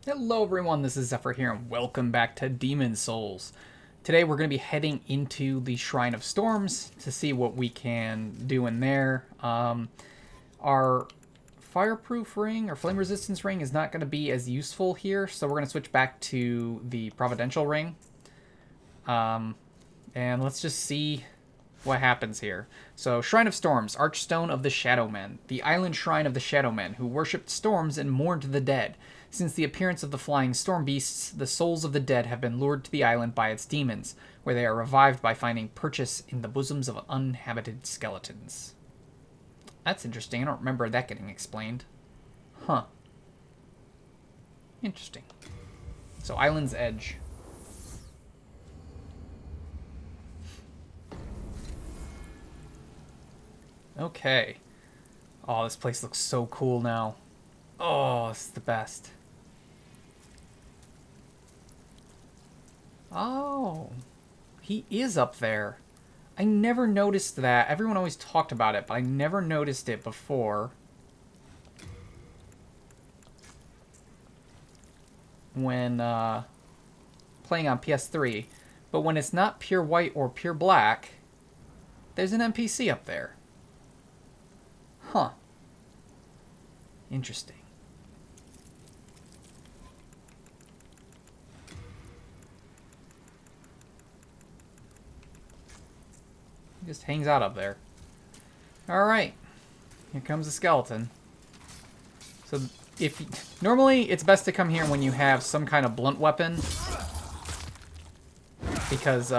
Hello everyone, this is Xephyr here, and welcome back to Demon Souls. Today we're going to be heading into the Shrine of Storms to see what we can do in there. Our fireproof ring, or flame resistance ring, is not going to be as useful here, so we're going to switch back to the providential ring. And let's just see what happens here. So, Shrine of Storms, Archstone of the Shadowmen, the island shrine of the Shadowmen, who worshipped storms and mourned the dead. Since the appearance of the flying storm beasts, the souls of the dead have been lured to the island by its demons, where they are revived by finding purchase in the bosoms of uninhabited skeletons. That's interesting. I don't remember that getting explained. Huh. Interesting. So, Island's Edge. Okay. Oh, this place looks so cool now. Oh, this is the best. Oh, he is up there. I never noticed that. Everyone always talked about it, but I never noticed it before. When playing on PS3. But when it's not pure white or pure black, there's an NPC up there. Huh. Interesting. He just hangs out up there. Alright. Here comes the skeleton. So, normally, it's best to come here when you have some kind of blunt weapon. Because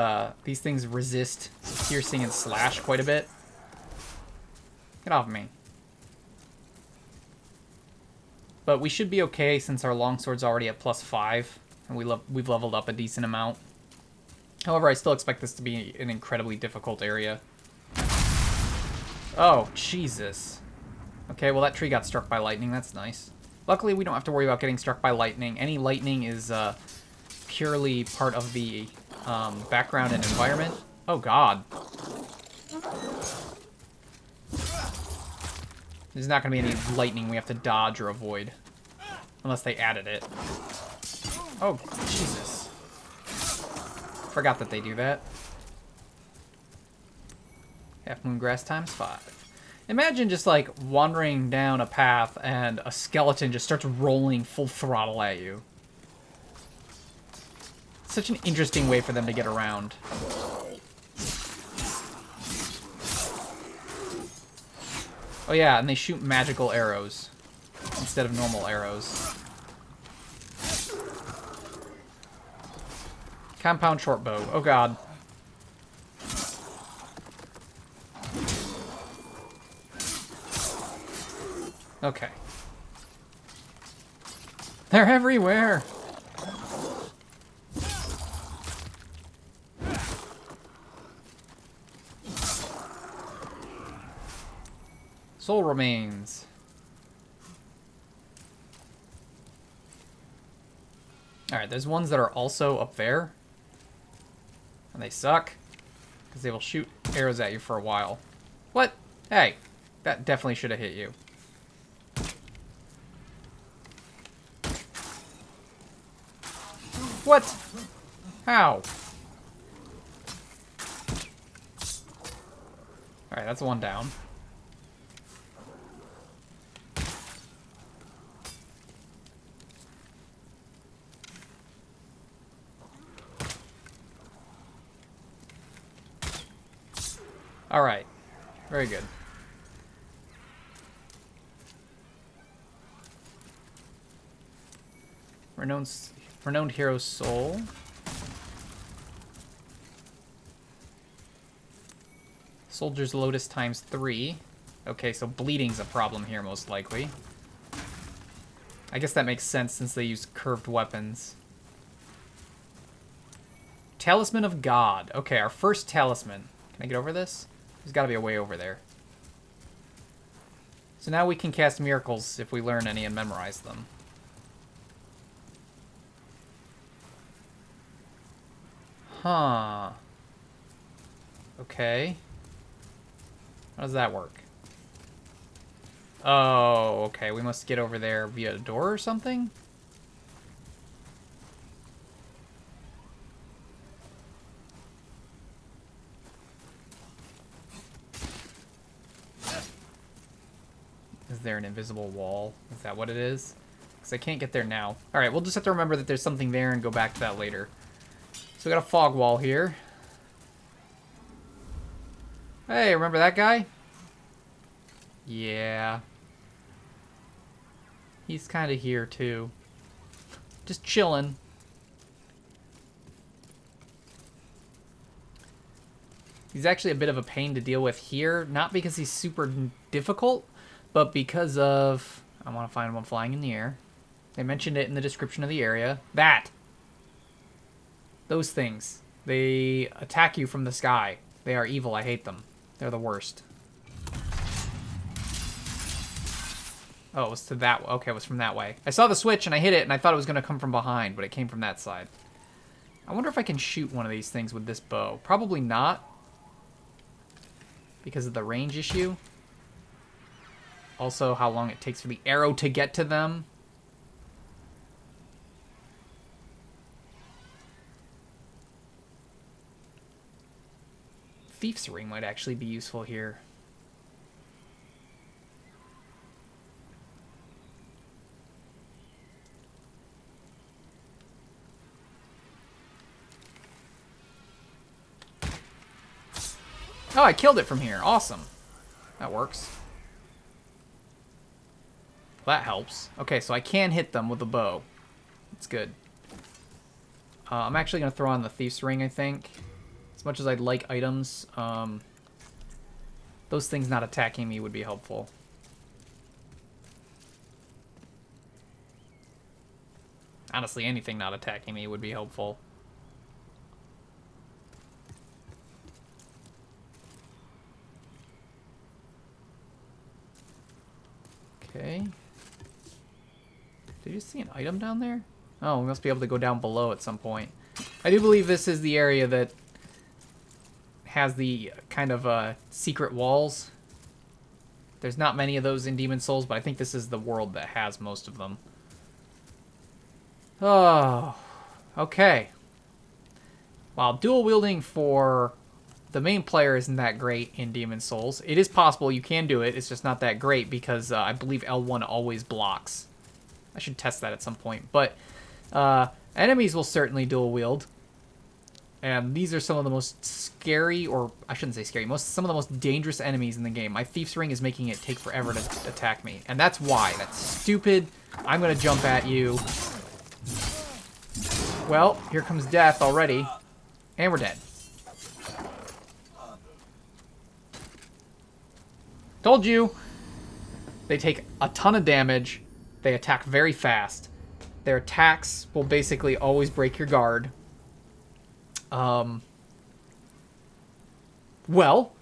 these things resist piercing and slash quite a bit. Get off me. But we should be okay since our longsword's already at +5. And we've leveled up a decent amount. However, I still expect this to be an incredibly difficult area. Oh, Jesus. Okay, well that tree got struck by lightning. That's nice. Luckily, we don't have to worry about getting struck by lightning. Any lightning is purely part of the background and environment. Oh, God. There's not going to be any lightning we have to dodge or avoid. Unless they added it. Oh, Jesus. Forgot that they do that. Half moon grass times 5. Imagine just like wandering down a path and a skeleton just starts rolling full throttle at you. Such an interesting way for them to get around. Oh yeah, and they shoot magical arrows instead of normal arrows. Compound short bow. Oh god. Okay. They're everywhere! Soul remains. Alright, there's ones that are also up there. And they suck. Because they will shoot arrows at you for a while. What? Hey, that definitely should have hit you. What? How? Alright, that's one down. Alright. Very good. Renowned Hero Soul. Soldier's Lotus times 3. Okay, so bleeding's a problem here, most likely. I guess that makes sense since they use curved weapons. Talisman of God. Okay, our first talisman. Can I get over this? There's got to be a way over there. So now we can cast miracles if we learn any and memorize them. Huh. Okay. How does that work? Oh, okay. We must get over there via a door or something? there an invisible wall? Is that what it is? Because I can't get there now. Alright, we'll just have to remember that there's something there and go back to that later. So we got a fog wall here. Hey, remember that guy? Yeah. He's kind of here, too. Just chilling. He's actually a bit of a pain to deal with here. Not because he's super difficult, but because of... I want to find one flying in the air. They mentioned it in the description of the area. That! Those things. They attack you from the sky. They are evil. I hate them. They're the worst. Oh, it was to that... Okay, it was from that way. I saw the switch and I hit it and I thought it was going to come from behind, but it came from that side. I wonder if I can shoot one of these things with this bow. Probably not. Because of the range issue. Also, how long it takes for the arrow to get to them. Thief's Ring might actually be useful here. Oh, I killed it from here. Awesome. That works. That helps. Okay, so I can hit them with a bow. That's good. I'm actually going to throw on the Thief's Ring, I think. As much as I'd like items, those things not attacking me would be helpful. Honestly, anything not attacking me would be helpful. Okay. Did you see an item down there? Oh, we must be able to go down below at some point. I do believe this is the area that has the kind of secret walls. There's not many of those in Demon's Souls, but I think this is the world that has most of them. Oh, okay. While dual wielding for the main player isn't that great in Demon's Souls, it is possible you can do it. It's just not that great because I believe L1 always blocks. I should test that at some point. But enemies will certainly dual wield. And these are some of the most scary, or I shouldn't say scary, some of the most dangerous enemies in the game. My Thief's Ring is making it take forever to attack me. And that's why. That's stupid. I'm going to jump at you. Well, here comes death already. And we're dead. Told you. They take a ton of damage. They attack very fast. Their attacks will basically always break your guard. Well,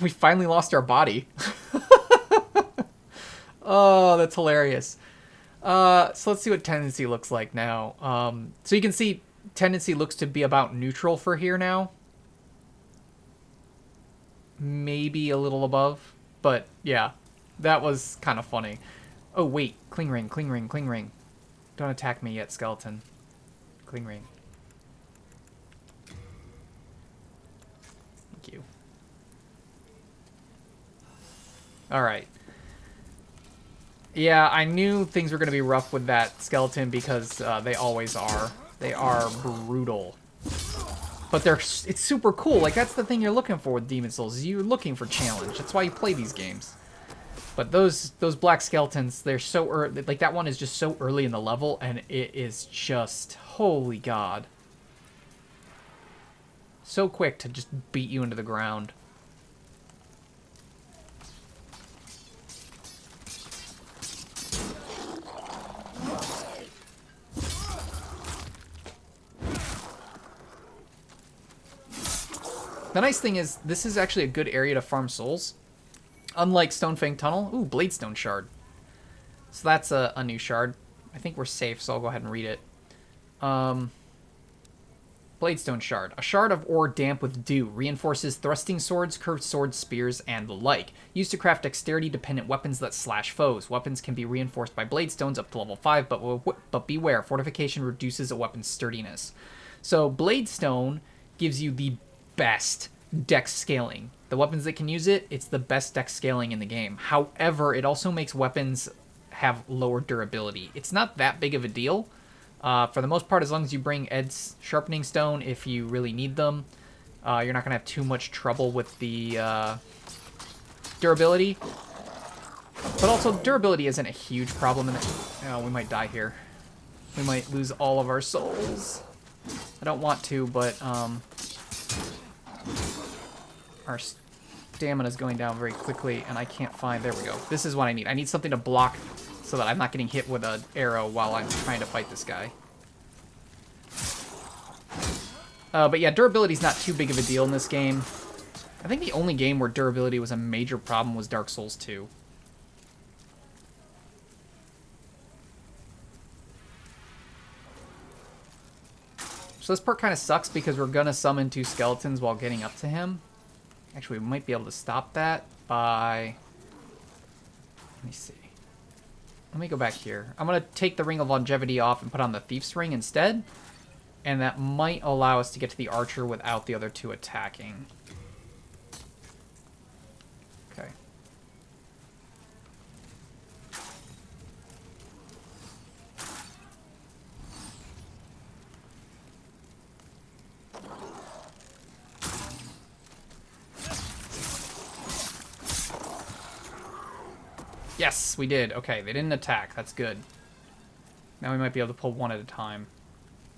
we finally lost our body. Oh, that's hilarious. So let's see what tendency looks like now. So you can see tendency looks to be about neutral for here now. Maybe a little above, but yeah, that was kind of funny. Oh, wait, cling ring, cling ring, cling ring. Don't attack me yet, skeleton. Cling ring. Thank you. Alright. Yeah, I knew things were going to be rough with that skeleton because they always are. They are brutal. But it's super cool. Like, that's the thing you're looking for with Demon's Souls. You're looking for challenge. That's why you play these games. But those black skeletons, they're so early. Like, that one is just so early in the level, and it is just, holy God. So quick to just beat you into the ground. The nice thing is, this is actually a good area to farm souls. Unlike Stonefang Tunnel. Ooh, Bladestone Shard. So that's a new shard. I think we're safe, so I'll go ahead and read it. Bladestone Shard. A shard of ore damp with dew. Reinforces thrusting swords, curved swords, spears, and the like. Used to craft dexterity-dependent weapons that slash foes. Weapons can be reinforced by Bladestones up to level 5, but beware, fortification reduces a weapon's sturdiness. So Bladestone gives you the best dex scaling. The weapons that can use it, it's the best dex scaling in the game. However, it also makes weapons have lower durability. It's not that big of a deal. For the most part, as long as you bring Ed's Sharpening Stone, if you really need them, you're not going to have too much trouble with the durability. But also, durability isn't a huge problem in it. Oh, we might die here. We might lose all of our souls. I don't want to, but our stamina's going down very quickly, and I can't find... There we go. This is what I need. I need something to block so that I'm not getting hit with an arrow while I'm trying to fight this guy. But yeah, durability's not too big of a deal in this game. I think the only game where durability was a major problem was Dark Souls 2. So this part kind of sucks because we're going to summon 2 skeletons while getting up to him. Actually, we might be able to stop that by... Let me see. Let me go back here. I'm going to take the Ring of Longevity off and put on the Thief's Ring instead. And that might allow us to get to the Archer without the other 2 attacking. Okay. Yes, we did. Okay, they didn't attack. That's good. Now we might be able to pull one at a time.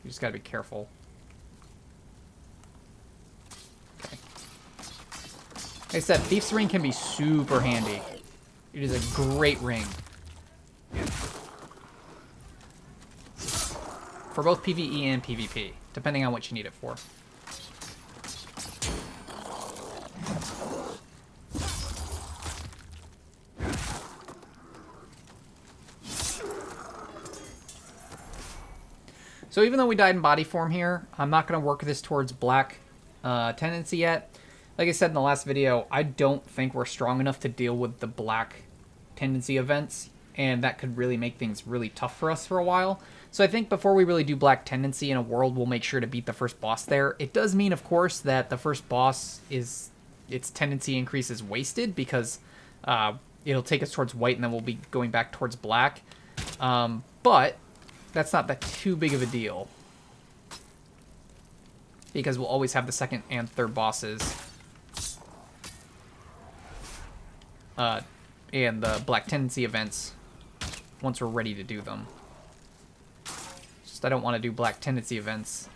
You just gotta be careful. Okay. Like I said, Thief's Ring can be super handy. It is a great ring. For both PvE and PvP, depending on what you need it for. So even though we died in body form here, I'm not going to work this towards black tendency yet. Like I said in the last video, I don't think we're strong enough to deal with the black tendency events, and that could really make things really tough for us for a while. So I think before we really do black tendency in a world, we'll make sure to beat the first boss there. It does mean, of course, that the first boss is its tendency increase is wasted because it'll take us towards white and then we'll be going back towards black. But that's not that too big of a deal because we'll always have the second and third bosses and the black tendency events once we're ready to do them. Just I don't want to do black tendency events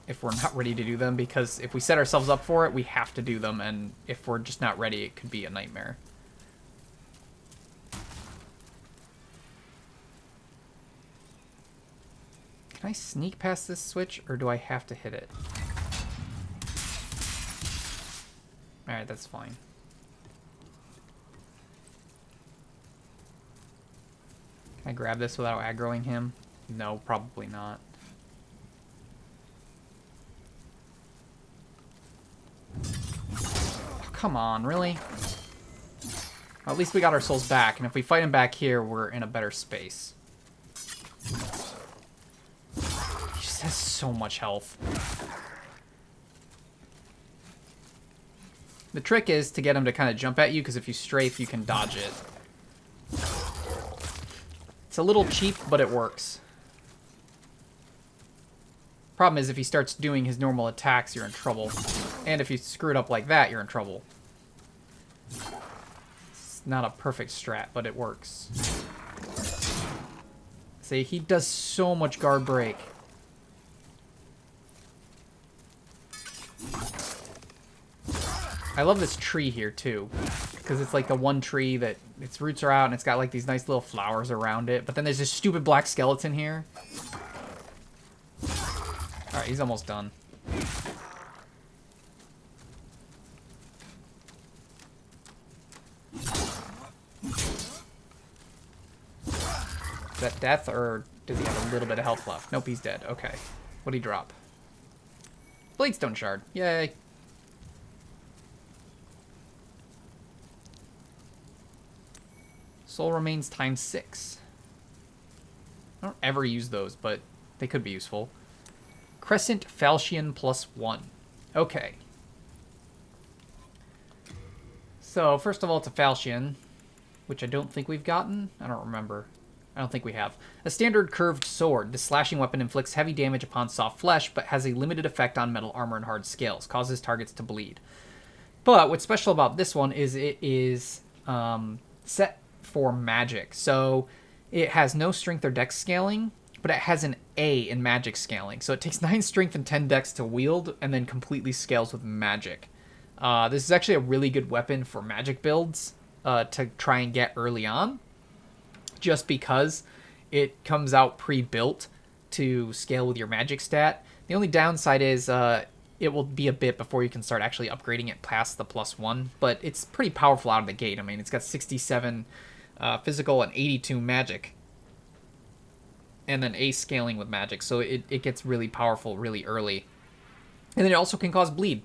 if we're not ready to do them, because if we set ourselves up for it, we have to do them, and if we're just not ready, it could be a nightmare. Can I sneak past this switch, or do I have to hit it? Alright, that's fine. Can I grab this without aggroing him? No, probably not. Oh, come on, really? Well, at least we got our souls back, and if we fight him back here, we're in a better space. Has so much health. The trick is to get him to kind of jump at you, because if you strafe, you can dodge it. It's a little cheap, but it works. Problem is, if he starts doing his normal attacks, you're in trouble. And if you screw it up like that, you're in trouble. It's not a perfect strat, but it works. See, he does so much guard break. I love this tree here, too, because it's like the one tree that its roots are out, and it's got like these nice little flowers around it, but then there's this stupid black skeleton here. Alright, he's almost done. Is that death, or does he have a little bit of health left? Nope, he's dead. Okay. What'd he drop? Bladestone Shard. Yay. Soul remains times 6. I don't ever use those, but they could be useful. Crescent Falchion +1. Okay. So, first of all, it's a falchion, which I don't think we've gotten. I don't remember. I don't think we have. A standard curved sword. This slashing weapon inflicts heavy damage upon soft flesh, but has a limited effect on metal armor and hard scales. Causes targets to bleed. But what's special about this one is it is set for magic. So it has no strength or dex scaling, but it has an A in magic scaling. So it takes 9 strength and 10 dex to wield, and then completely scales with magic. This is actually a really good weapon for magic builds to try and get early on, just because it comes out pre-built to scale with your magic stat. The only downside is it will be a bit before you can start actually upgrading it past the +1, but it's pretty powerful out of the gate. I mean, it's got 67 physical and 82 magic, and then A scaling with magic, so it gets really powerful really early. And then it also can cause bleed,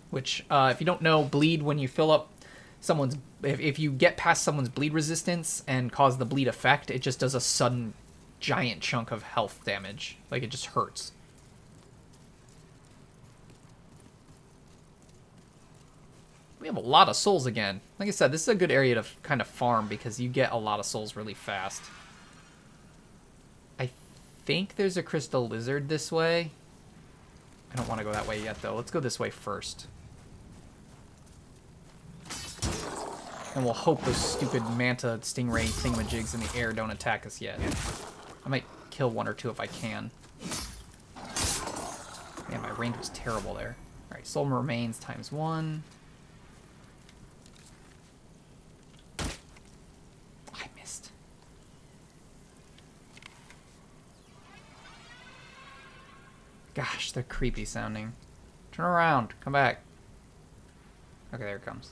which, if you don't know, bleed when you fill up someone's... If you get past someone's bleed resistance and cause the bleed effect, it just does a sudden giant chunk of health damage. Like, it just hurts. We have a lot of souls again. Like I said, this is a good area to kind of farm because you get a lot of souls really fast. I think there's a crystal lizard this way. I don't want to go that way yet, though. Let's go this way first. And we'll hope those stupid manta stingray thingamajigs in the air don't attack us yet. I might kill 1 or 2 if I can. Man, my range was terrible there. Alright, soul remains times 1. I missed. Gosh, they're creepy sounding. Turn around. Come back. Okay, there it comes.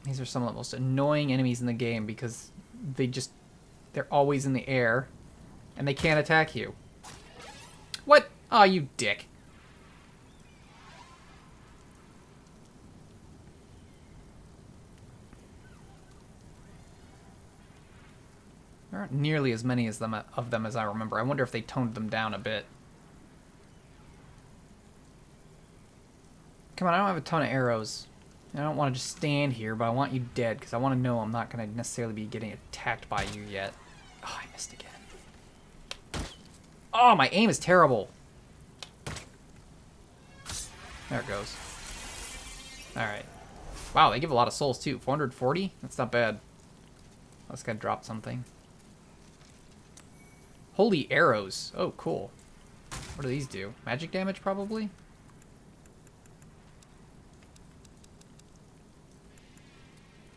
These are some of the most annoying enemies in the game because they're always in the air and they can't attack you. What? Aw, you dick. There aren't nearly as many of them as I remember. I wonder if they toned them down a bit. Come on, I don't have a ton of arrows. I don't want to just stand here, but I want you dead, because I want to know I'm not going to necessarily be getting attacked by you yet. Oh, I missed again. Oh, my aim is terrible. There it goes. Alright. Wow, they give a lot of souls, too. 440? That's not bad. Let's go drop something. Holy arrows. Oh, cool. What do these do? Magic damage, probably?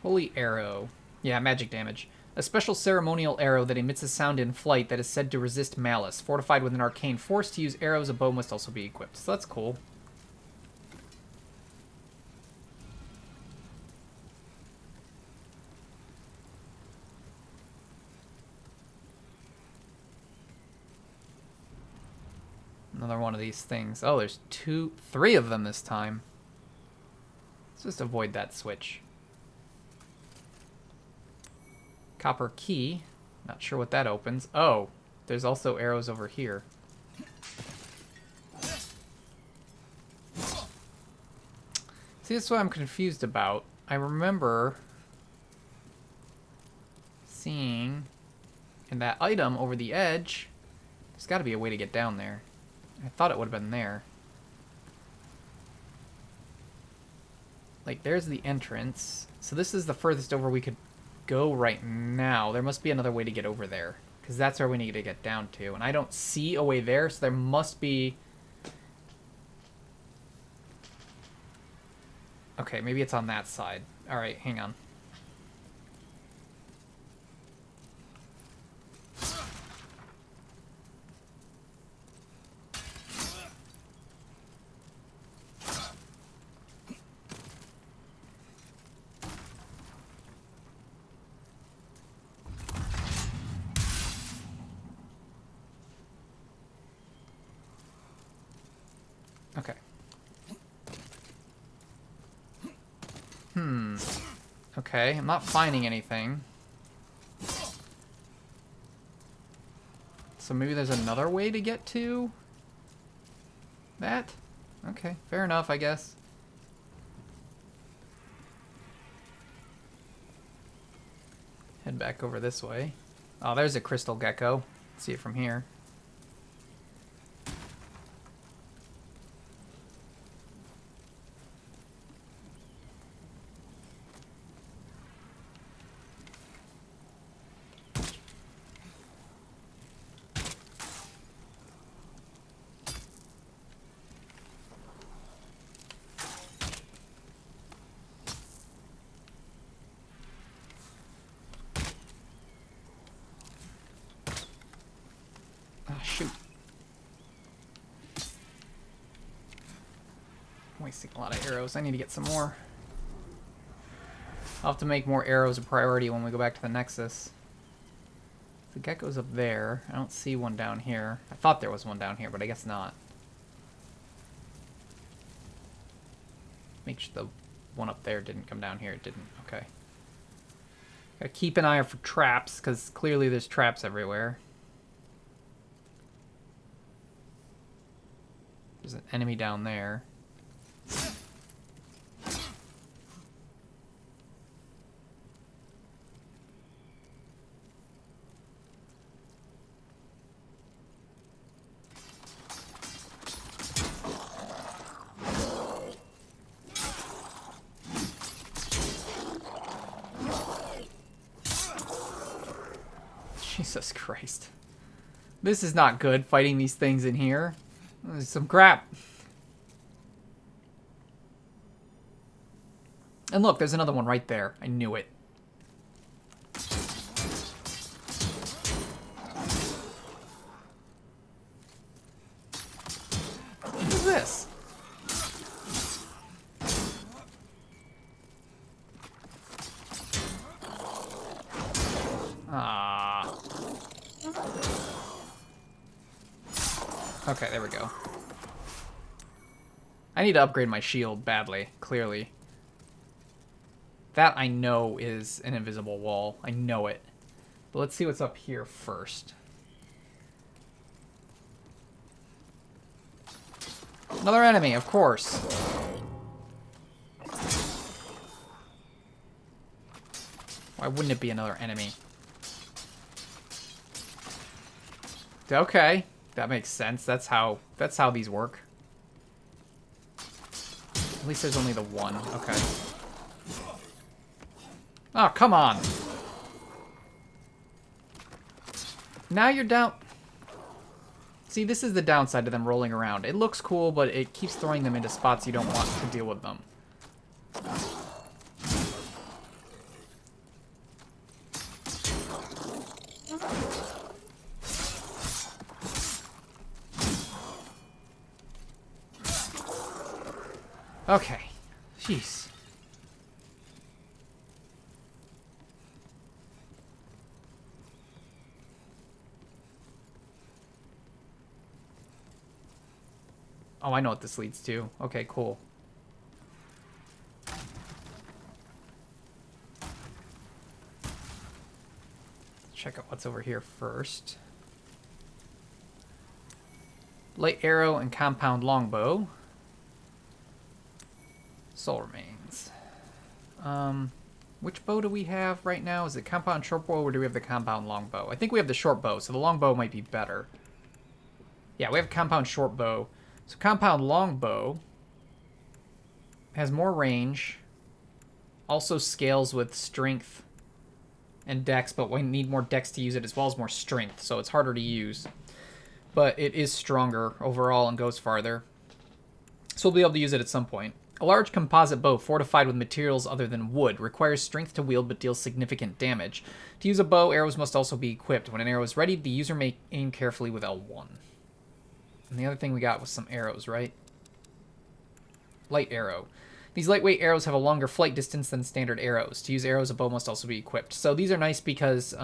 Holy arrow. Yeah, magic damage. A special ceremonial arrow that emits a sound in flight that is said to resist malice. Fortified with an arcane force to use arrows, a bow must also be equipped. So that's cool. Another one of these things. Oh, there's 3 of them this time. Let's just avoid that switch. Copper key. Not sure what that opens. Oh, there's also arrows over here. See, that's what I'm confused about. I remember seeing in that item over the edge, there's got to be a way to get down there. I thought it would have been there. Like, there's the entrance. So this is the furthest over we could go right now. There must be another way to get over there, because that's where we need to get down to, and I don't see a way there, so there must be... Okay, maybe it's on that side. Alright, hang on. Okay. Okay, I'm not finding anything. So maybe there's another way to get to? That? Okay, fair enough, I guess. Head back over this way. Oh, there's a crystal gecko. See it from here. Ah, shoot. I'm wasting a lot of arrows. I need to get some more. I'll have to make more arrows a priority when we go back to the Nexus. The gecko's up there. I don't see one down here. I thought there was one down here, but I guess not. Make sure the one up there didn't come down here. It didn't. Okay. Gotta keep an eye out for traps, because clearly there's traps everywhere. There's an enemy down there. Jesus Christ. This is not good, fighting these things in here. There's some crap. And look, there's another one right there. I knew it. What is this? Ah. Okay, there we go. I need to upgrade my shield badly, clearly. That I know is an invisible wall. I know it. But let's see what's up here first. Another enemy, of course. Why wouldn't it be another enemy? Okay, that makes sense. That's how these work. At least there's only the one. Okay. Oh, come on. Now you're down. See, this is the downside to them rolling around. It looks cool, but it keeps throwing them into spots you don't want to deal with them. Okay. Jeez. Oh, I know what this leads to. Okay, cool. Check out what's over here first. Light arrow and compound longbow. Soul remains. Which bow do we have right now? Is it compound short bow or do we have the compound longbow? I think we have the short bow, so the longbow might be better. Yeah, we have compound short bow. So compound longbow has more range, also scales with strength and dex, but we need more dex to use it as well as more strength, so it's harder to use. But it is stronger overall and goes farther. So we'll be able to use it at some point. A large composite bow fortified with materials other than wood requires strength to wield but deals significant damage. To use a bow, arrows must also be equipped. When an arrow is ready, the user may aim carefully with L1. And the other thing we got was some arrows, right? Light arrow. These lightweight arrows have a longer flight distance than standard arrows. To use arrows, a bow must also be equipped. So these are nice because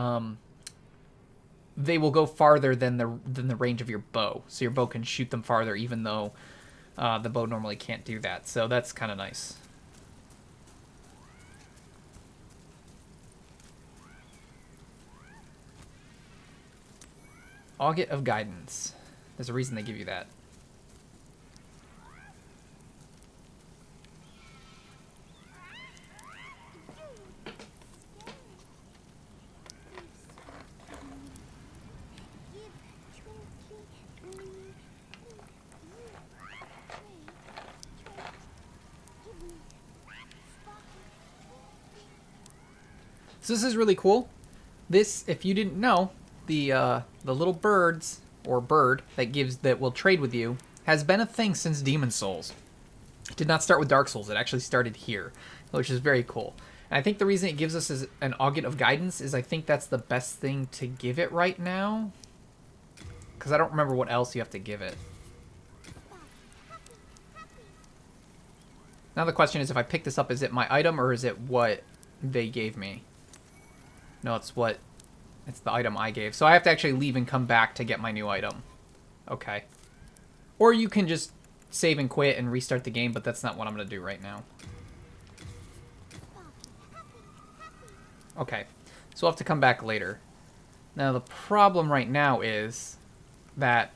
they will go farther than the range of your bow. So your bow can shoot them farther even though the bow normally can't do that. So that's kind of nice. Auget of Guidance. There's a reason they give you that. So this is really cool. This, if you didn't know, the little birds or bird that will trade with you has been a thing since Demon Souls. It did not start with Dark Souls. It actually started here, which is very cool. And I think the reason it gives us is an Auget of Guidance is I think that's the best thing to give it right now. Because I don't remember what else you have to give it. Now the question is, if I pick this up, is it my item or is it what they gave me? No, it's the item I gave. So I have to actually leave and come back to get my new item. Okay. Or you can just save and quit and restart the game, but that's not what I'm going to do right now. Okay. So we'll have to come back later. Now the problem right now is that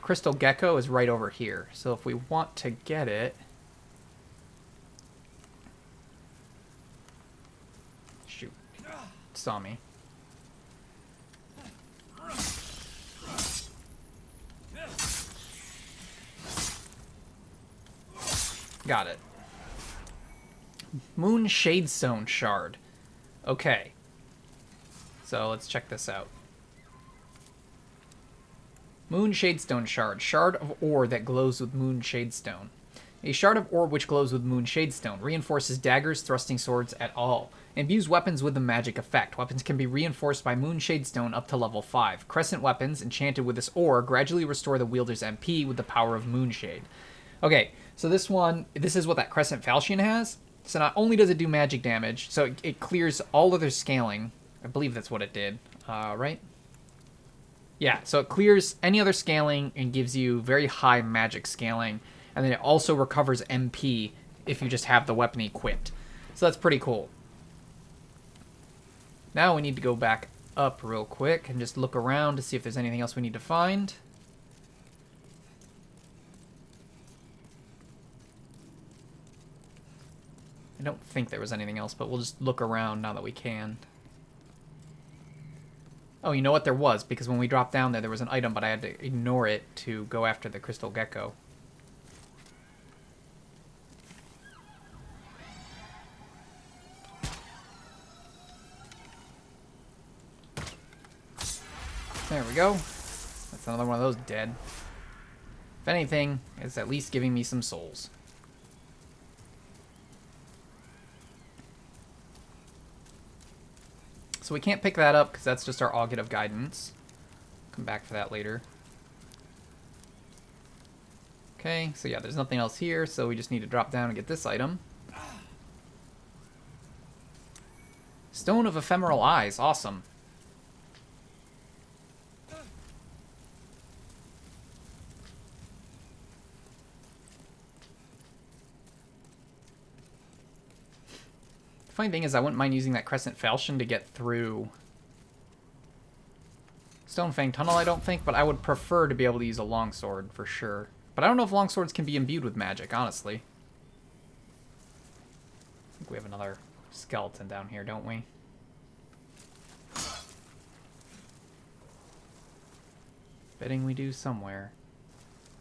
Crystal Gecko is right over here. So if we want to get it... Shoot. It saw me. Got it. Moon Shadestone Shard. Okay. So let's check this out. Moon Shadestone Shard. Shard of ore that glows with Moon Shadestone. A shard of ore which glows with Moon Shadestone. Reinforces daggers, thrusting swords at all. Imbues weapons with a magic effect. Weapons can be reinforced by Moon Shadestone up to level 5. Crescent weapons enchanted with this ore gradually restore the wielder's MP with the power of Moonshade. Okay, so this is what that Crescent Falchion has. So not only does it do magic damage, so it clears all other scaling. I believe that's what it did, right? Yeah, so it clears any other scaling and gives you very high magic scaling. And then it also recovers MP if you just have the weapon equipped. So that's pretty cool. Now we need to go back up real quick and just look around to see if there's anything else we need to find. I don't think there was anything else, but we'll just look around now that we can. Oh, you know what? There was, because when we dropped down there was an item, but I had to ignore it to go after the Crystal Gecko. There we go. That's another one of those dead. If anything, it's at least giving me some souls. So we can't pick that up because that's just our Auget of Guidance. Come back for that later. Okay, so yeah, there's nothing else here, so we just need to drop down and get this item. Stone of Ephemeral Eyes, awesome. The funny thing is I wouldn't mind using that Crescent Falchion to get through Stonefang Tunnel, I don't think, but I would prefer to be able to use a longsword for sure. But I don't know if longswords can be imbued with magic, honestly. I think we have another skeleton down here, don't we? Betting we do somewhere.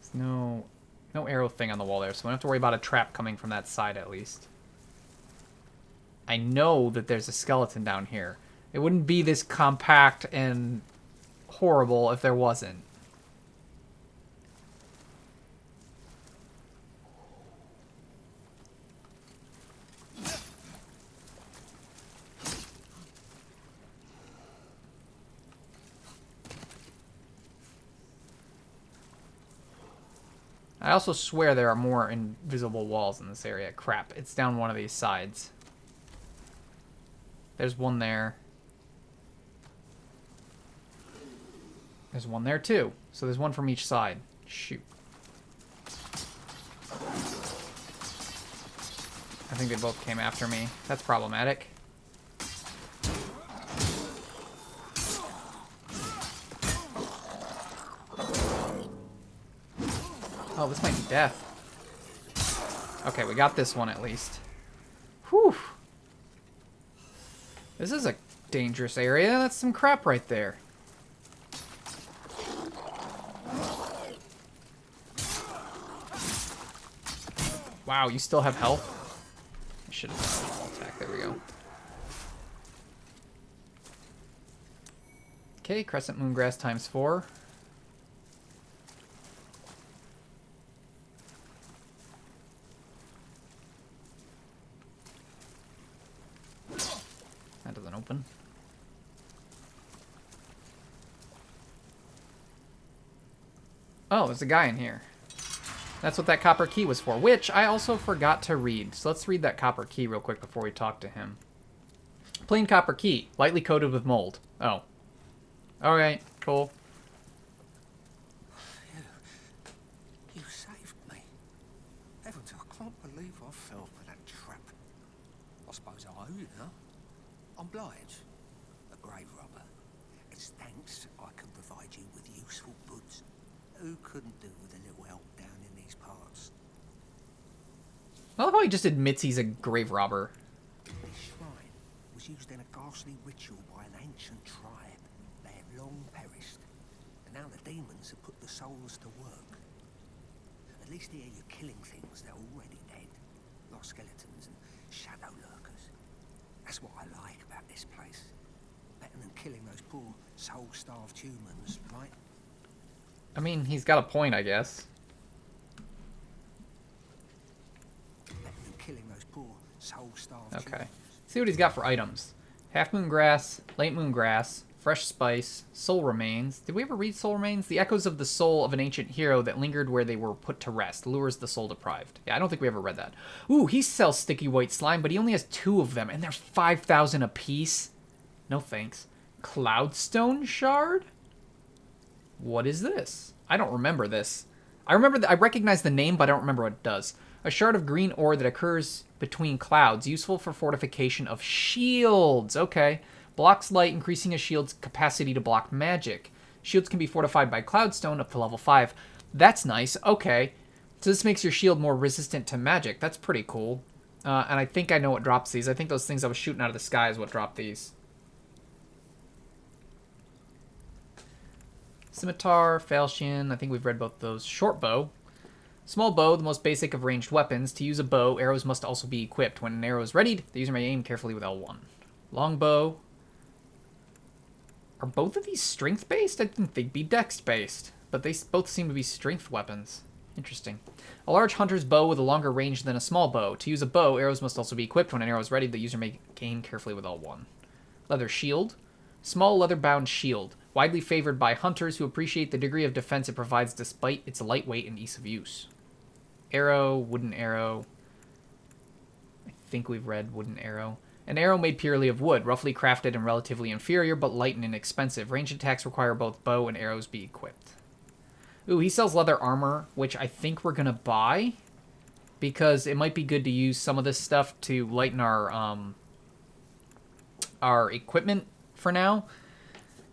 There's no arrow thing on the wall there, so we don't have to worry about a trap coming from that side at least. I know that there's a skeleton down here. It wouldn't be this compact and horrible if there wasn't. I also swear there are more invisible walls in this area. Crap, it's down one of these sides. There's one there. There's one there too. So there's one from each side. Shoot. I think they both came after me. That's problematic. Oh, this might be death. Okay, we got this one at least. Whew. This is a dangerous area. That's some crap right there. Wow, you still have health? I should have done a small attack. There we go. Okay, Crescent Moongrass times 4. That doesn't open. Oh, there's a guy in here. That's what that copper key was for, which I also forgot to read. So let's read that copper key real quick before we talk to him. Plain copper key, lightly coated with mold. Oh. Alright, cool. You saved me. Heavens, I can't believe I fell for that trap. I suppose I owe you now. I'm Blige, a grave robber. As thanks, I can provide you with useful goods. Who couldn't do with a little help down in these parts? I love how he just admits he's a grave robber. This shrine was used in a ghastly ritual by an ancient tribe. They have long perished, and now the demons have put the souls to work. At least here you're killing things that are already dead, like skeletons and shadow lurkers. That's what I like about this place. Better than killing those poor soul-starved humans, right? I mean, he's got a point, I guess. Better than killing those poor soul-starved Okay. humans. See what he's got for items. Half Moon Grass, Late Moon Grass, Fresh Spice, Soul Remains. Did we ever read Soul Remains? The echoes of the soul of an ancient hero that lingered where they were put to rest. Lures the soul deprived. Yeah, I don't think we ever read that. Ooh, he sells sticky white slime, but he only has 2 of them, and they're 5,000 apiece. No thanks. Cloudstone Shard? What is this? I don't remember this. I recognize the name, but I don't remember what it does. A shard of green ore that occurs between clouds, useful for fortification of shields. Okay. Blocks light, increasing a shield's capacity to block magic. Shields can be fortified by Cloudstone up to level 5. That's nice. Okay. So this makes your shield more resistant to magic. That's pretty cool. And I think I know what drops these. I think those things I was shooting out of the sky is what dropped these. Scimitar, Falchion, I think we've read both those. Short bow. Small bow, the most basic of ranged weapons. To use a bow, arrows must also be equipped. When an arrow is readied, the user may aim carefully with L1. Long bow. Are both of these strength-based? I didn't think they'd be dex-based. But they both seem to be strength weapons. Interesting. A large hunter's bow with a longer range than a small bow. To use a bow, arrows must also be equipped. When an arrow is ready, the user may aim carefully with L1. Leather shield. Small leather-bound shield. Widely favored by hunters who appreciate the degree of defense it provides despite its lightweight and ease of use. Arrow, wooden arrow. I think we've read wooden arrow. An arrow made purely of wood, roughly crafted and relatively inferior, but light and inexpensive. Ranged attacks require both bow and arrows be equipped. Ooh, he sells leather armor, which I think we're gonna buy, because it might be good to use some of this stuff to lighten our equipment for now,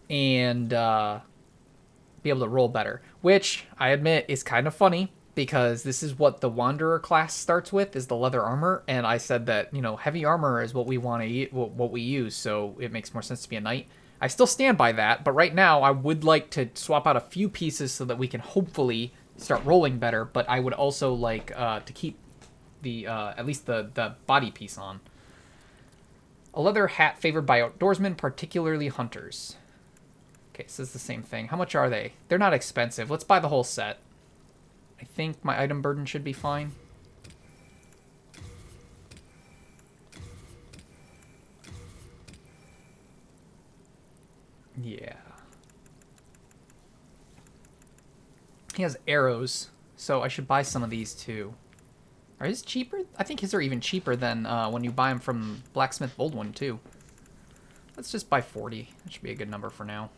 and be able to roll better. Which, I admit, is kind of funny, because this is what the Wanderer class starts with, is the leather armor, and I said that, you know, heavy armor is what we want to what we use, so it makes more sense to be a knight. I still stand by that, but right now I would like to swap out a few pieces so that we can hopefully start rolling better, but I would also like to keep the at least the body piece on. A leather hat favored by outdoorsmen, particularly hunters. Okay, so it's the same thing. How much are they? They're not expensive. Let's buy the whole set. I think my item burden should be fine. Yeah. He has arrows, so I should buy some of these too. Are his cheaper? I think his are even cheaper than when you buy them from Blacksmith Boldwin too. Let's just buy 40. That should be a good number for now.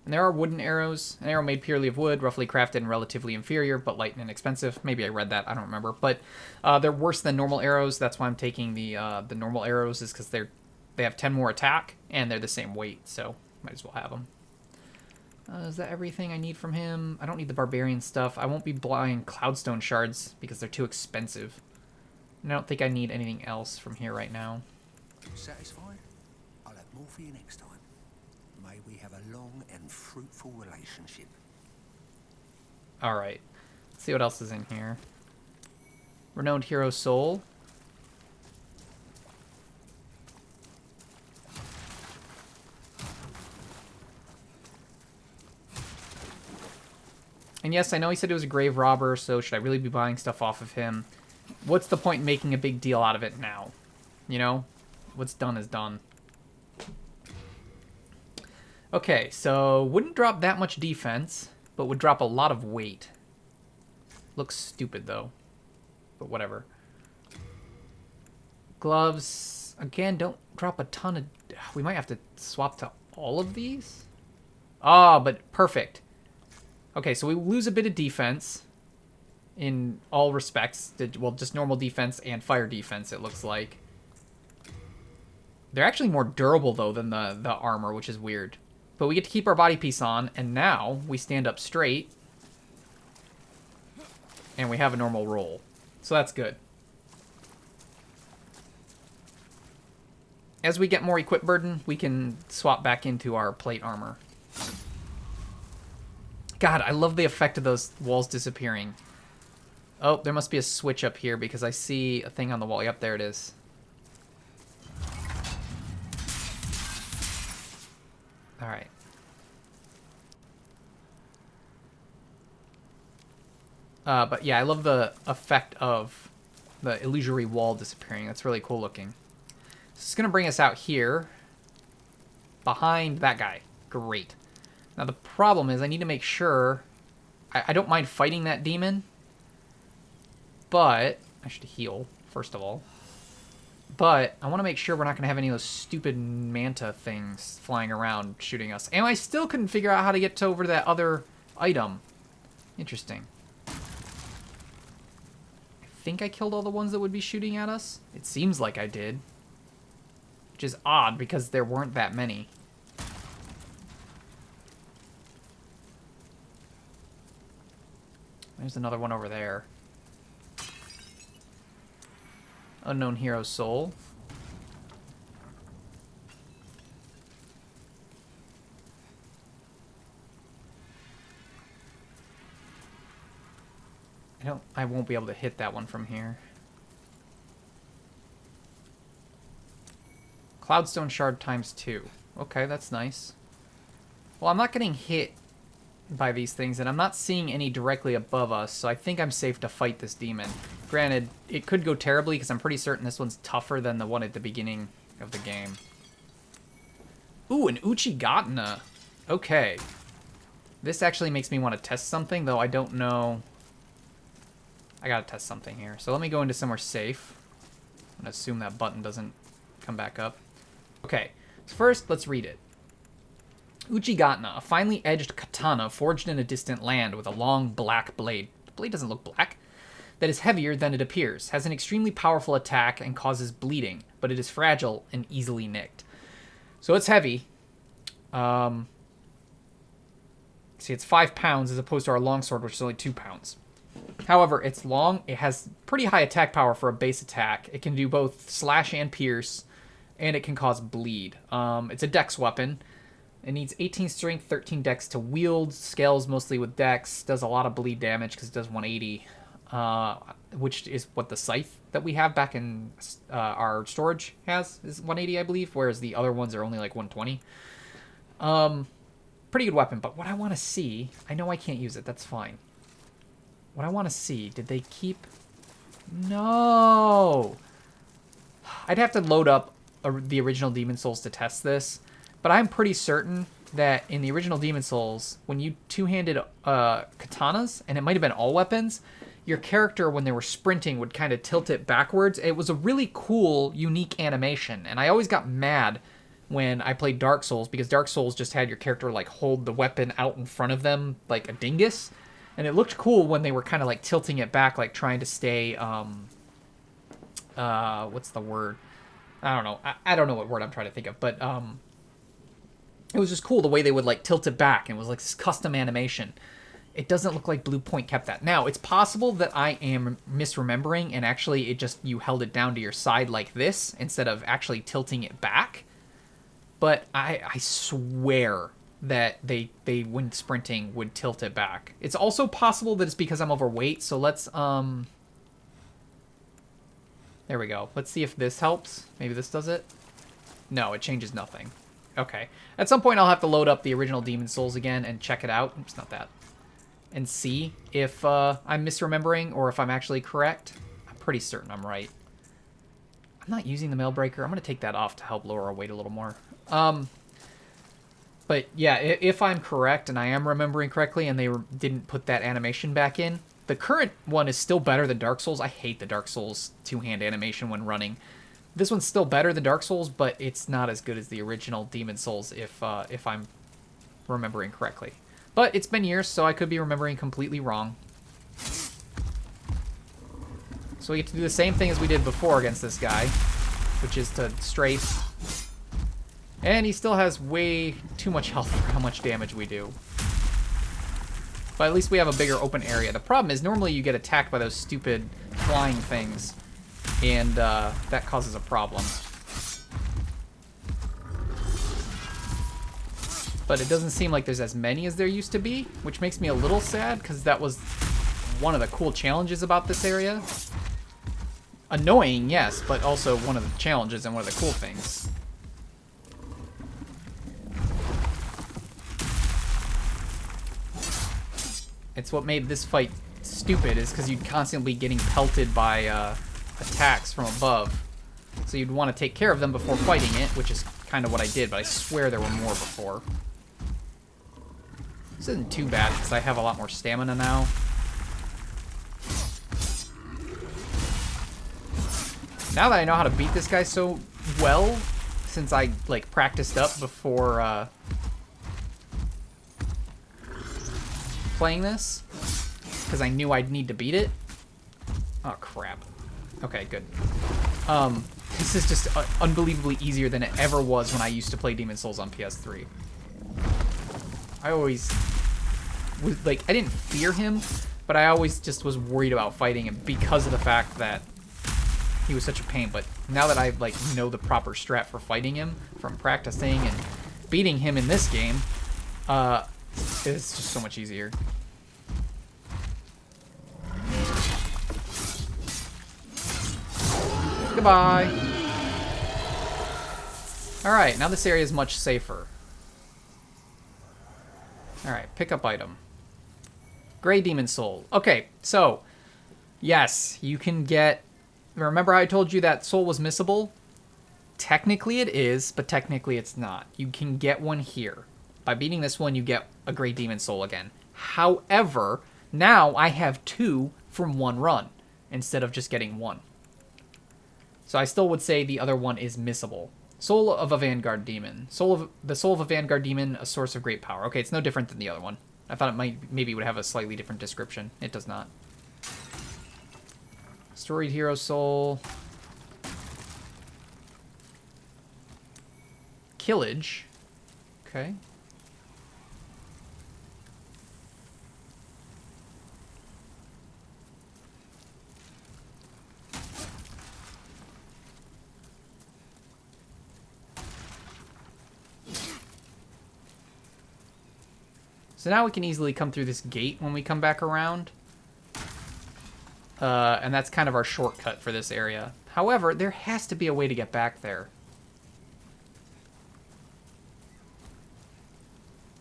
And there are wooden arrows. An arrow made purely of wood, roughly crafted and relatively inferior, but light and inexpensive. Maybe I read that. I don't remember. But they're worse than normal arrows. That's why I'm taking the normal arrows, is because they have 10 more attack, and they're the same weight, so might as well have them. Is that everything I need from him? I don't need the barbarian stuff. I won't be buying Cloudstone shards because they're too expensive. And I don't think I need anything else from here right now. Satisfied? I'll have more for you next time. May we have a long and fruitful relationship. Alright. Let's see what else is in here. Renowned Hero Soul. And yes, I know he said he was a grave robber, so should I really be buying stuff off of him? What's the point in making a big deal out of it now? You know? What's done is done. Okay, so wouldn't drop that much defense, but would drop a lot of weight. Looks stupid, though. But whatever. Gloves, again, don't drop a ton of... We might have to swap to all of these? Ah, but perfect. Okay, so we lose a bit of defense in all respects. Well, just normal defense and fire defense, it looks like. They're actually more durable, though, than the armor, which is weird. But we get to keep our body piece on, and now we stand up straight. And we have a normal roll. So that's good. As we get more equip burden, we can swap back into our plate armor. God, I love the effect of those walls disappearing. Oh, there must be a switch up here because I see a thing on the wall. Yep, there it is. All right. But yeah, I love the effect of the illusory wall disappearing. That's really cool looking. This is going to bring us out here behind that guy. Great. Now the problem is I need to make sure... I don't mind fighting that demon, but... I should heal, first of all. But I want to make sure we're not going to have any of those stupid manta things flying around shooting us. And I still couldn't figure out how to get over to that other item. Interesting. I think I killed all the ones that would be shooting at us. It seems like I did. Which is odd because there weren't that many. There's another one over there. Unknown Hero Soul. I won't be able to hit that one from here. Bladestone Shard ×2. Okay, that's nice. Well, I'm not getting hit by these things, and I'm not seeing any directly above us, so I think I'm safe to fight this demon. Granted, it could go terribly, because I'm pretty certain this one's tougher than the one at the beginning of the game. Ooh, an Uchigatna. Okay. This actually makes me want to test something, though I don't know... I gotta test something here. So let me go into somewhere safe. I'm gonna assume that button doesn't come back up. Okay, so first, let's read it. Uchigatna, a finely edged katana forged in a distant land with a long black blade. The blade doesn't look black. That is heavier than it appears, has an extremely powerful attack, and causes bleeding, but it is fragile and easily nicked. So it's heavy. See, it's 5 pounds as opposed to our longsword, which is only 2 pounds. However, it's long. It has pretty high attack power for a base attack. It can do both slash and pierce, and it can cause bleed. It's a dex weapon. It needs 18 strength, 13 dex to wield, scales mostly with dex, does a lot of bleed damage because it does 180, which is what the scythe that we have back in our storage is 180, I believe, whereas the other ones are only like 120. Pretty good weapon, but what I want to see, I know I can't use it, that's fine. What I want to see, did they keep... No! I'd have to load up the original Demon Souls to test this. But I'm pretty certain that in the original Demon Souls, when you two-handed katanas, and it might have been all weapons, your character, when they were sprinting, would kind of tilt it backwards. It was a really cool, unique animation, and I always got mad when I played Dark Souls, because Dark Souls just had your character like hold the weapon out in front of them like a dingus, and it looked cool when they were kind of like tilting it back, like trying to stay, what's the word? I don't know. I don't know what word I'm trying to think of, but, it was just cool the way they would like tilt it back, and it was like this custom animation. It doesn't look like Blue Point kept that. Now, it's possible that I am misremembering, and actually it just, you held it down to your side like this, instead of actually tilting it back. But I swear that they when sprinting, would tilt it back. It's also possible that it's because I'm overweight, so let's, there we go. Let's see if this helps. Maybe this does it? No, it changes nothing. Okay. At some point, I'll have to load up the original Demon Souls again and check it out. Oops, not that. and see if I'm misremembering or if I'm actually correct. I'm pretty certain I'm right. I'm not using the mail breaker. I'm going to take that off to help lower our weight a little more. But yeah, if I'm correct and I am remembering correctly and they didn't put that animation back in, the current one is still better than Dark Souls. I hate the Dark Souls two-hand animation when running. This one's still better than Dark Souls, but it's not as good as the original Demon Souls if I'm remembering correctly. But it's been years, so I could be remembering completely wrong. So we get to do the same thing as we did before against this guy, which is to strafe. And he still has way too much health for how much damage we do. But at least we have a bigger open area. The problem is normally you get attacked by those stupid flying things, and that causes a problem. But it doesn't seem like there's as many as there used to be, which makes me a little sad, because that was one of the cool challenges about this area. Annoying, yes, but also one of the challenges and one of the cool things. It's what made this fight stupid, is because you'd constantly be getting pelted by attacks from above. So you'd want to take care of them before fighting it, which is kind of what I did, but I swear there were more before. This isn't too bad, because I have a lot more stamina now. Now that I know how to beat this guy so well, since I, like, practiced up before, playing this, because I knew I'd need to beat it. Oh, crap. Okay, good. This is just unbelievably easier than it ever was when I used to play Demon Souls on PS3. I always was, like, I didn't fear him, but I always just was worried about fighting him because of the fact that he was such a pain. But now that I, like, know the proper strat for fighting him from practicing and beating him in this game, it's just so much easier. Goodbye. Alright, now this area is much safer. Alright, pick up item. Gray Demon Soul. Okay, so, yes, you can get... Remember how I told you that soul was missable? Technically it is, but technically it's not. You can get one here. By beating this one, you get a Gray Demon Soul again. However, now I have 2 from one run, instead of just getting 1. So I still would say the other one is missable. Soul of a Vanguard Demon. The Soul of a Vanguard Demon, a source of great power. Okay, it's no different than the other one. I thought it maybe would have a slightly different description. It does not. Storied Hero Soul. Killage. Okay. So now we can easily come through this gate when we come back around. And that's kind of our shortcut for this area. However, there has to be a way to get back there.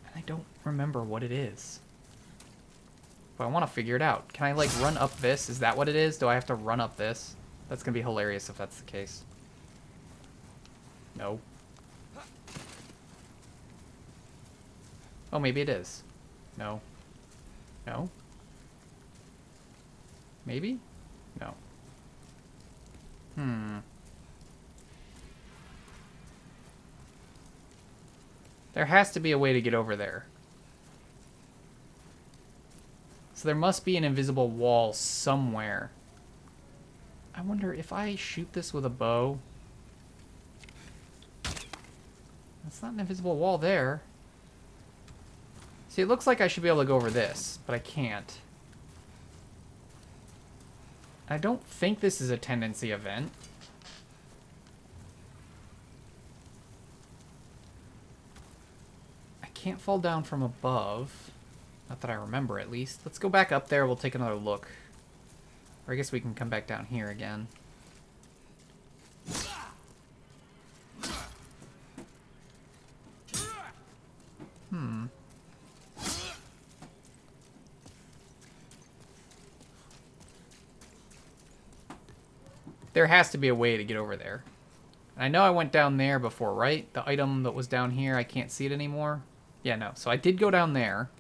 And I don't remember what it is. But I want to figure it out. Can I, like, run up this? Is that what it is? Do I have to run up this? That's going to be hilarious if that's the case. No. Oh, maybe it is. No. No? Maybe? No. There has to be a way to get over there. So there must be an invisible wall somewhere. I wonder if I shoot this with a bow. That's not an invisible wall there. See, it looks like I should be able to go over this, but I can't. I don't think this is a tendency event. I can't fall down from above. Not that I remember, at least. Let's go back up there. We'll take another look. Or I guess we can come back down here again. There has to be a way to get over there. I know I went down there before, right? The item that was down here, I can't see it anymore. Yeah, no. So I did go down there.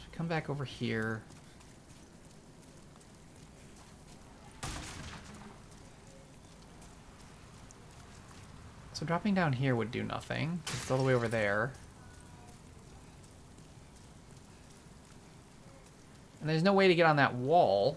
Should come back over here. So dropping down here would do nothing. It's all the way over there. And there's no way to get on that wall.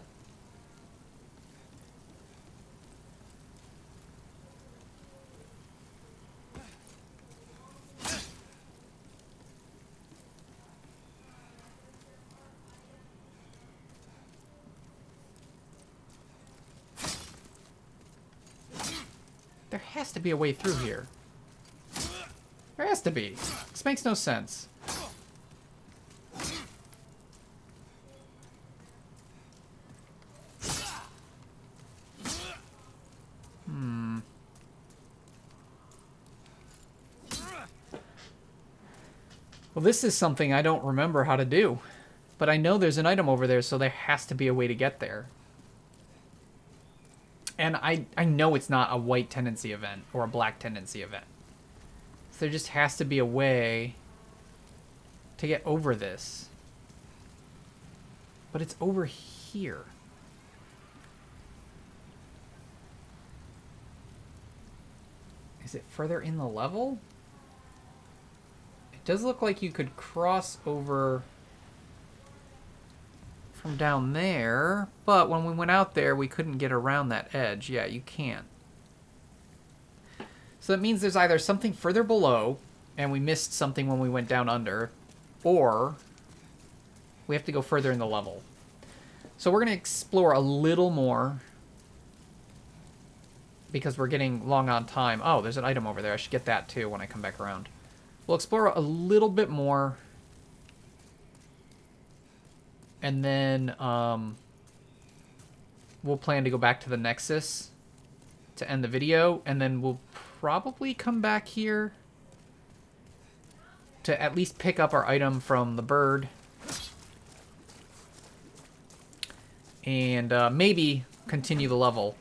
There has to be a way through here. There has to be. This makes no sense. Well, this is something I don't remember how to do. But I know there's an item over there, so there has to be a way to get there. And I know it's not a white tendency event or a black tendency event. So there just has to be a way to get over this. But it's over here. Is it further in the level? It does look like you could cross over from down there, but when we went out there, we couldn't get around that edge. Yeah, you can't. So that means there's either something further below, and we missed something when we went down under, or we have to go further in the level. So we're going to explore a little more, because we're getting long on time. Oh, there's an item over there. I should get that too when I come back around. We'll explore a little bit more, and then we'll plan to go back to the Nexus to end the video, and then we'll probably come back here to at least pick up our item from the bird, and maybe continue the level.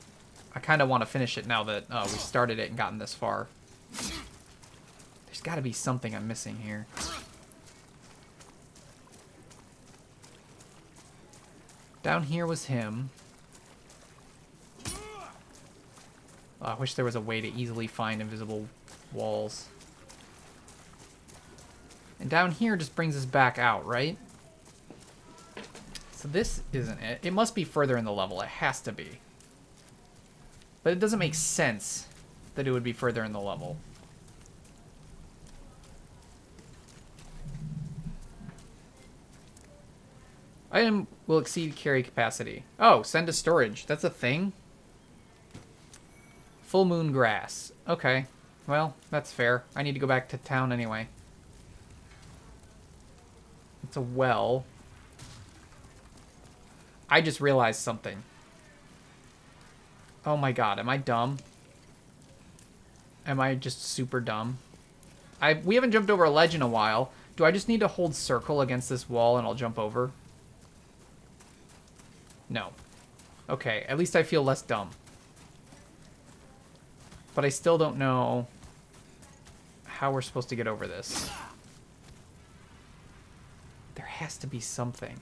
I kind of want to finish it now that we started it and gotten this far. There's got to be something I'm missing here. Down here was him. Oh, I wish there was a way to easily find invisible walls. And down here just brings us back out, right? So this isn't it. It must be further in the level. It has to be. But it doesn't make sense that it would be further in the level. Item will exceed carry capacity. Oh, send to storage. That's a thing? Full moon grass. Okay. Well, that's fair. I need to go back to town anyway. It's a well. I just realized something. Oh my god, am I dumb? Am I just super dumb? We haven't jumped over a ledge in a while. Do I just need to hold circle against this wall and I'll jump over? No. Okay, at least I feel less dumb. But I still don't know how we're supposed to get over this. There has to be something.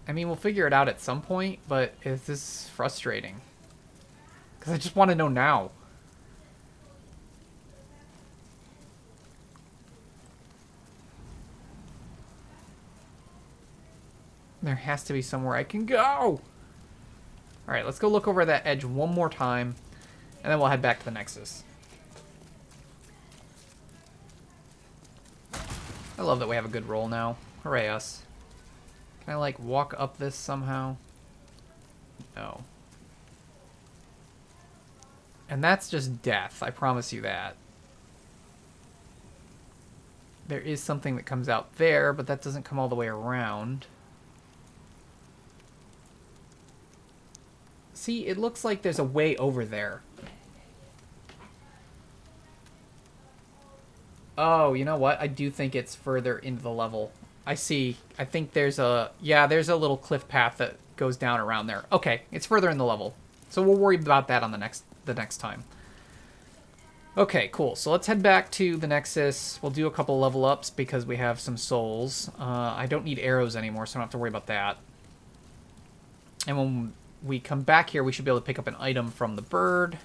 I mean, we'll figure it out at some point, but this is frustrating. Because I just want to know now. There has to be somewhere I can go. Alright, let's go look over that edge one more time, and then we'll head back to the Nexus. I love that we have a good roll now. Hooray us. Can I, like, walk up this somehow? No. And that's just death, I promise you that. There is something that comes out there, but that doesn't come all the way around. See, it looks like there's a way over there. Oh, you know what? I do think it's further into the level. I see. I think there's a... Yeah, there's a little cliff path that goes down around there. Okay, it's further in the level. So we'll worry about that on the next time. Okay, cool. So let's head back to the Nexus. We'll do a couple level ups because we have some souls. I don't need arrows anymore, so I don't have to worry about that. And when we come back here, we should be able to pick up an item from the bird.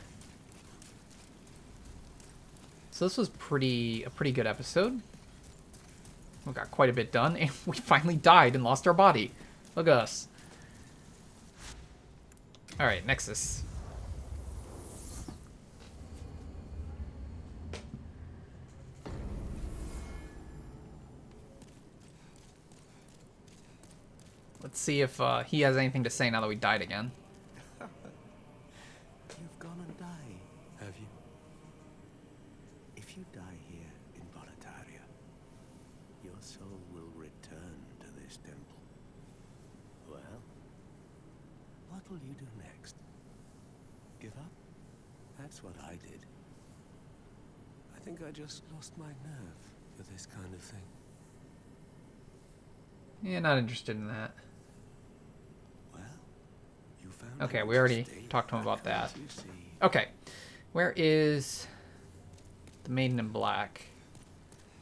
So this was a pretty good episode. We got quite a bit done, and we finally died and lost our body. Look at us. All right, Nexus. Let's see if he has anything to say now that we died again. You've gone and died, have you? If you die here in Boletaria, your soul will return to this temple. Well, what will you do next? Give up? That's what I did. I think I just lost my nerve for this kind of thing. Yeah, not interested in that. Well, you found Okay, we already talked to him about that. You see. Okay, where is the Maiden in Black?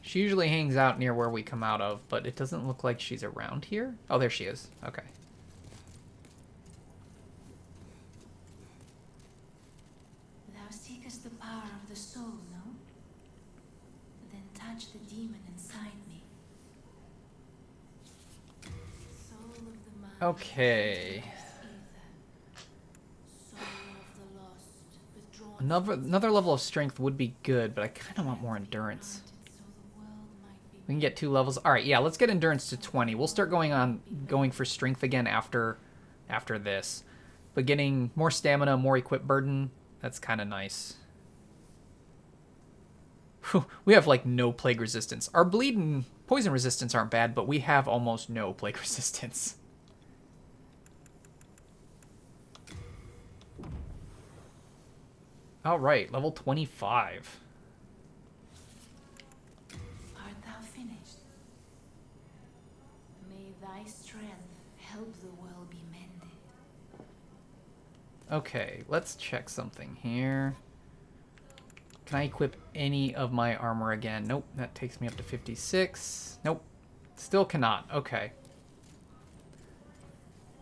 She usually hangs out near where we come out of, but it doesn't look like she's around here. Oh, there she is. Okay. Thou seekest the power of the soul, no? Then touch the demon inside me. Soul of the mind. Okay. Soul of the lost, withdrawn Another level of strength would be good, but I kind of want more endurance. so the world might be We can get 2 levels. All right, yeah, let's get endurance to 20. We'll start going for strength again after this. But getting more stamina, more equip burden, that's kind of nice. Whew, we have like no plague resistance. Our bleed and poison resistance aren't bad, but we have almost no plague resistance. All right, level 25. Art thou finished? May thy strength help the world be mended. Okay, let's check something here. Can I equip any of my armor again? Nope, that takes me up to 56. Nope, still cannot. Okay.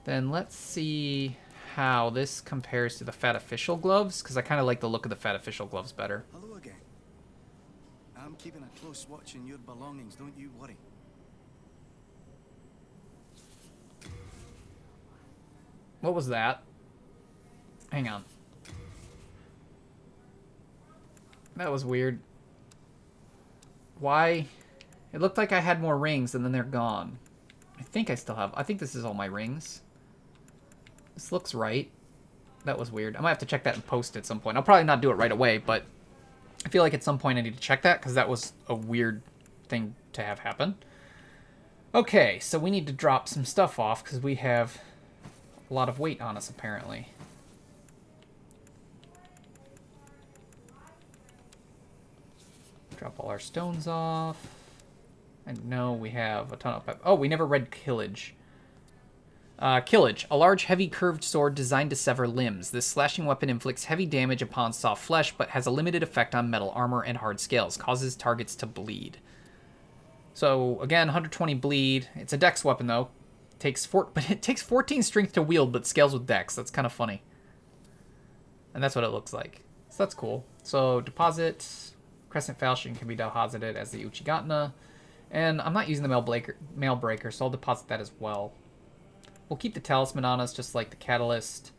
Then let's see how this compares to the Fat Official gloves, because I kind of like the look of the Fat Official gloves better. Hello again. I'm keeping a close watch on your belongings, don't you worry. What was that? Hang on. That was weird. Why? It looked like I had more rings and then they're gone. I think I still have... I think this is all my rings. This looks right. That was weird. I might have to check that in post at some point. I'll probably not do it right away, but I feel like at some point I need to check that because that was a weird thing to have happen. Okay, so we need to drop some stuff off because we have a lot of weight on us apparently. Drop all our stones off. And no, we have a ton of... Oh, we never read Killage. Killage, a large, heavy, curved sword designed to sever limbs. This slashing weapon inflicts heavy damage upon soft flesh, but has a limited effect on metal armor and hard scales. Causes targets to bleed. So, again, 120 bleed. It's a dex weapon, though. But it takes 14 strength to wield, but scales with dex. That's kind of funny. And that's what it looks like. So that's cool. So, deposit... Crescent Falchion can be deposited as the Uchigatna. And I'm not using the Mail Breaker, so I'll deposit that as well. We'll keep the Talisman on us, just like the Catalyst.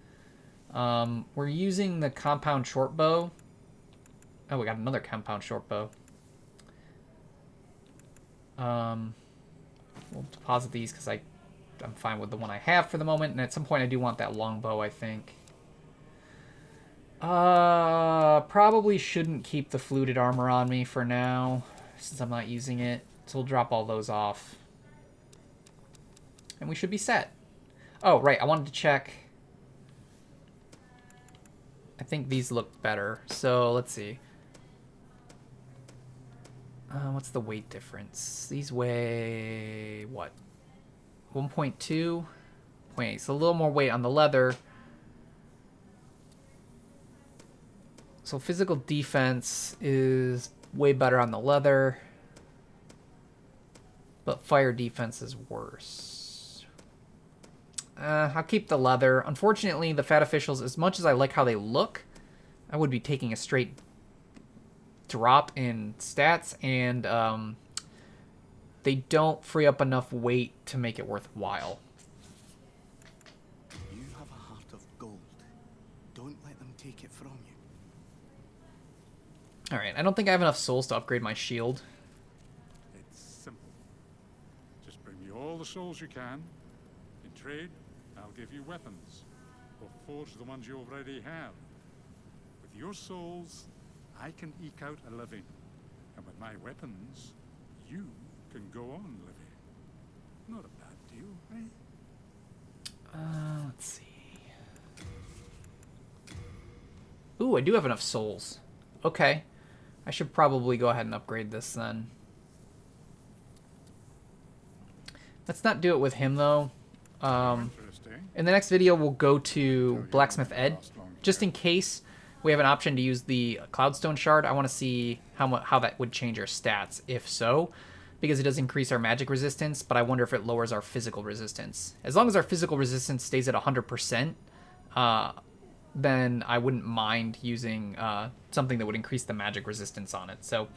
We're using the Compound Shortbow. Oh, we got another Compound Shortbow. We'll deposit these because I'm fine with the one I have for the moment. And at some point I do want that longbow, I think. Probably shouldn't keep the fluted armor on me for now, since I'm not using it. So we'll drop all those off. And we should be set. Oh, right, I wanted to check. I think these look better. So, let's see. What's the weight difference? These weigh, what? 1.2? 0.8. So a little more weight on the leather. So physical defense is way better on the leather. But fire defense is worse. I'll keep the leather. Unfortunately, the Fat Officials, as much as I like how they look, I would be taking a straight drop in stats, and they don't free up enough weight to make it worthwhile. You have a heart of gold. Don't let them take it from you. Alright, I don't think I have enough souls to upgrade my shield. It's simple. Just bring me all the souls you can. In trade, I'll give you weapons, or forge the ones you already have. With your souls, I can eke out a living. And with my weapons, you can go on living. Not a bad deal, eh? Let's see. Ooh, I do have enough souls. Okay. I should probably go ahead and upgrade this then. Let's not do it with him, though. Interesting. In the next video, we'll go to Blacksmith Ed, just in case we have an option to use the Cloudstone Shard. I want to see how that would change our stats, if so, because it does increase our magic resistance, but I wonder if it lowers our physical resistance. As long as our physical resistance stays at 100%, then I wouldn't mind using something that would increase the magic resistance on it. So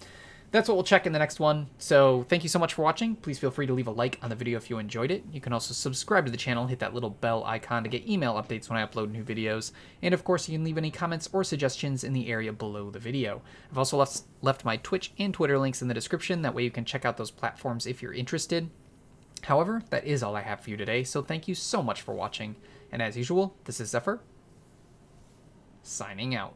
that's what we'll check in the next one. So thank you so much for watching. Please feel free to leave a like on the video if you enjoyed it. You can also subscribe to the channel, hit that little bell icon to get email updates when I upload new videos. And of course, you can leave any comments or suggestions in the area below the video. I've also left my Twitch and Twitter links in the description. That way you can check out those platforms if you're interested. However, that is all I have for you today. So thank you so much for watching. And as usual, this is Xephyr, signing out.